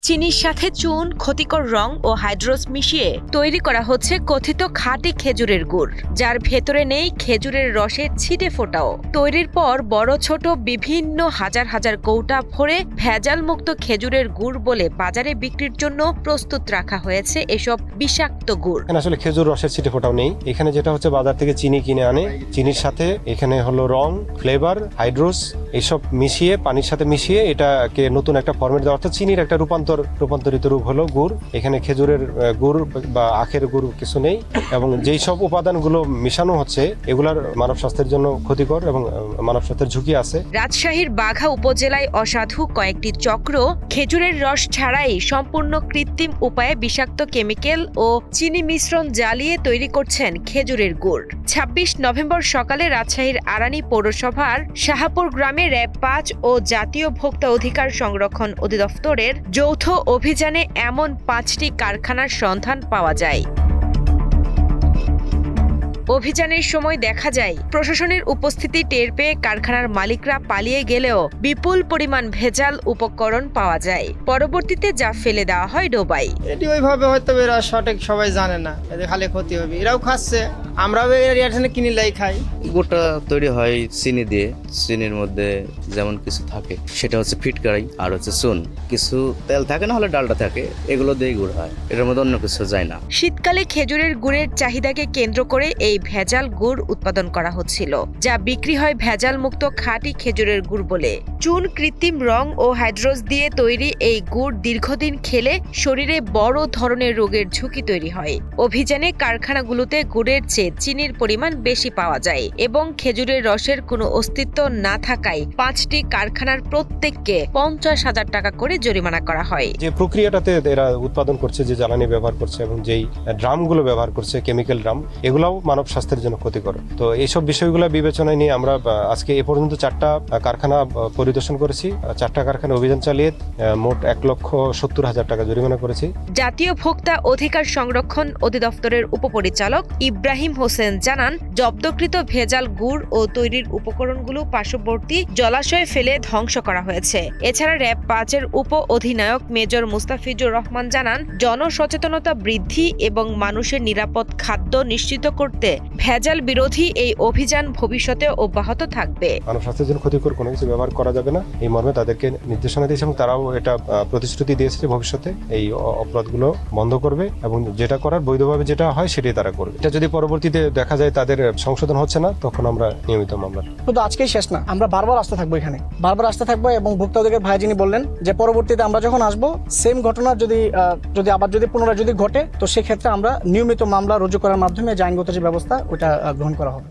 চিনির সাথে চুন, ক্ষতিকর রং ও হাইড্রোস মিশিয়ে তৈরি করা হচ্ছে কথিত খাঁটি খেজুরের গুড়, যার ভেতরে নেই খেজুরের রসের ছিটে ফোটাও। তৈরির পর বড় ছোট বিভিন্ন হাজার হাজার কৌটা ভরে ভেজাল মুক্ত খেজুরের গুড় বলে বাজারে বিক্রির জন্য প্রস্তুত রাখা হয়েছে এসব বিষাক্ত গুড়। আসলে খেজুর রসের ছিটে ফোটাও নেই এখানে, যেটা হচ্ছে বাজার থেকে চিনি কিনে আনে, চিনির সাথে এখানে হলো রং, ফ্লেভার, হাইড্রোস এইসব মিশিয়ে পানির সাথে মিশিয়ে এটাকে নতুন একটা ফরম্যাট দেওয়া, অর্থাৎ চিনির একটা রূপান্তরিত রূপ হলো গুড়। এখানে খেজুরের গুড় বা আখের গুড় কিছু নেই, এবং যেই সব উপাদানগুলো মিশানো হচ্ছে এগুলার মানব স্বাস্থ্যের জন্য ক্ষতিকর এবং মানব স্বাস্থ্যের ঝুঁকি আছে। রাজশাহীর বাঘা উপজেলায় অসাধু কয়েকটি চক্র খেজুরের রস ছাড়াই সম্পূর্ণ কৃত্রিম উপায়ে বিষাক্ত কেমিক্যাল ও চিনি মিশ্রণ জ্বালিয়ে তৈরি করছেন খেজুরের গুড়। ২৬ নভেম্বর সকালে রাজশাহীর আরানি পৌরসভার শাহাপুর গ্রামে র‍্যাব ৫ ও জাতীয় ভোক্তা অধিকার সংরক্ষণ অধিদপ্তরের যৌথ অভিযানে এমন ৫টি কারখানার সন্ধান পাওয়া যায়। অভিযানের সময় দেখা যায় প্রশাসনের উপস্থিতি টের পেয়ে কারখানার মালিকরা পালিয়ে গেলেও বিপুল পরিমাণ ভেজাল উপকরণ পাওয়া যায়। পরবর্তীতে যা ফেলে দেওয়া হয় ডোবায়। এটি ওইভাবে হয়তো এরা সঠিক সবাই জানে না, এদের খালি ক্ষতি হবে, এরাও খাচ্ছে, আমরাও এখানে কিনিলাই খাই। গুড়টা তৈরি হয় চিনি দিয়ে, চিনির মধ্যে যেমন কিছু থাকে সেটা হচ্ছে ফিটকারি আর হচ্ছে চুন, কিছু তেল থাকে না হলে ডালটা থাকে, এগুলো দিয়ে গুড় হয়, এটার মধ্যে অন্য কিছু যায় না। শীতকালে খেজুরের গুড়ের চাহিদাকে কেন্দ্র করে এই ভেজাল গুড় উৎপাদন করা হচ্ছিল, যা বিক্রি হয় ভেজাল মুক্ত খাঁটি খেজুরের গুড় বলে। চুন, কৃত্রিম রং ও হাইড্রোস দিয়ে তৈরি এই গুড় দীর্ঘদিন খেলে শরীরে বড় ধরনের রোগের ঝুঁকি তৈরি হয়। অভিযানে কারখানাগুলোতে গুড়ের চেয়ে চিনির পরিমাণ বেশি পাওয়া যায় এবং খেজুরের রসের কোনো অস্তিত্ব না থাকায় ৫টি কারখানার প্রত্যেককে ৫০,০০০ টাকা করে জরিমানা করা হয়। যে প্রক্রিয়াটাতে এরা উৎপাদন করছে, যে জ্বালানি ব্যবহার করছে এবং যেই ড্রামগুলো ব্যবহার করছে, কেমিক্যাল ড্রাম, এগুলাও মানব স্বাস্থ্যের জন্য ক্ষতিকর। তো এইসব বিষয়গুলো বিবেচনায় নিয়ে আমরা আজকে এ পর্যন্ত ৪টা কারখানা পরিদর্শন করেছি। ৪টা কারখানা অভিযান চালিয়ে মোট ১,৭০,০০০ টাকা জরিমানা করেছি। জাতীয় ভোক্তা অধিকার সংরক্ষণ অধিদপ্তরের উপপরিচালক ইব্রাহিম হোসেন জানান, জব্দকৃত ভেজাল গুড় ও তৈরির উপকরণগুলো পার্শ্ববর্তী জলাশয়ে ফেলে ধ্বংস করা হয়েছে। এছাড়া র‍্যাব ৫-এর উপ অধিনায়ক মেজর মুস্তাফিজুর রহমান জানান, জনসচেতনতা বৃদ্ধি এবং মানুষের নিরাপদ খাদ্য নিশ্চিত করতে ভেজাল বিরোধী এই অভিযান ভবিষ্যতে অব্যাহত থাকবে। মানব স্বাস্থ্যের জন্য ক্ষতিকর কোনো কিছু ব্যবহার করা যাবে না, এই মর্মে তাদেরকে নির্দেশনা দিয়েছে এবং তারাও এটা প্রতিশ্রুতি দিয়েছে যে ভবিষ্যতে এই অপরাধগুলো বন্ধ করবে এবং যেটা করার বৈধভাবে যেটা হয় সেটাই তারা করবে। এটা যদি পরবর্তীতে দেখা যায় তাদের সংশোধন হচ্ছে না, তখন আমরা নিয়মিত মামলা। শুধু আজকেই শেষ না, আমরা বারবার আসতে থাকবো, এখানে বারবার আসতে থাকবো। এবং ভোক্তা অধিকার ভাই যিনি বললেন যে পরবর্তীতে আমরা যখন আসবো সেম ঘটনা যদি পুনরায় ঘটে, তো সেক্ষেত্রে আমরা নিয়মিত মামলা রুজু করার মাধ্যমে যে আইনগত যে ব্যবস্থা ওটা গ্রহণ করা হবে।